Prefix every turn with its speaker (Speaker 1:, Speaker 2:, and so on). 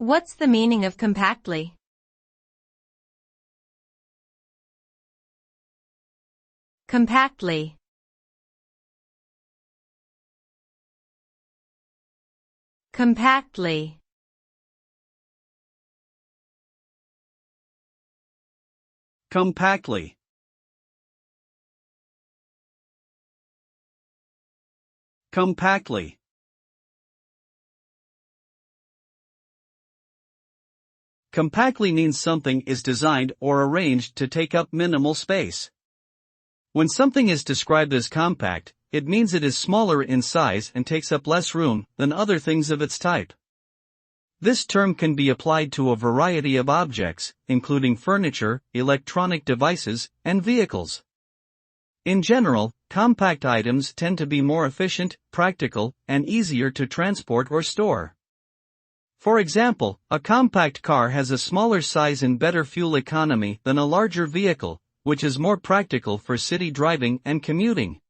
Speaker 1: What's the meaning of compactly? Compactly. Compactly.
Speaker 2: Compactly. Compactly. Compactly means something is designed or arranged to take up minimal space. When something is described as compact, it means it is smaller in size and takes up less room than other things of its type. This term can be applied to a variety of objects, including furniture, electronic devices, and vehicles. In general, compact items tend to be more efficient, practical, and easier to transport or store. For example, a compact car has a smaller size and better fuel economy than a larger vehicle, which is more practical for city driving and commuting.